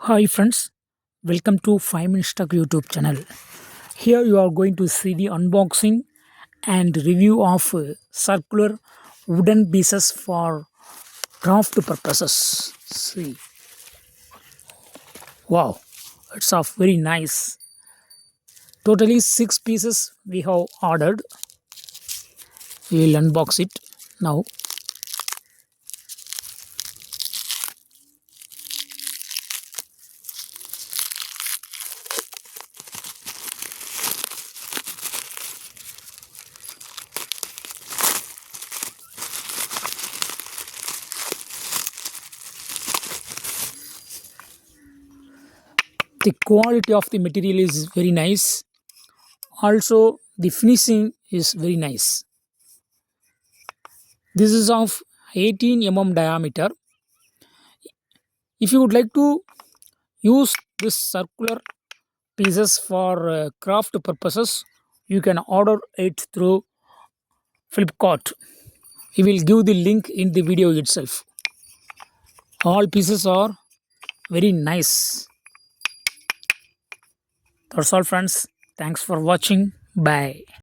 Hi friends, welcome to 5 Minutes Talk YouTube channel. Here you are going to see the unboxing and review of circular wooden pieces for craft purposes. See, wow, it's of very nice. Totally 6 pieces we have ordered. We will unbox it now. The quality of the material is very nice. Also, the finishing is very nice. This is of 18 diameter. If you would like to use this circular pieces for craft purposes, you can order it through Flipkart. We will give the link in the video itself. All pieces are very nice. That's all friends. Thanks for watching. Bye.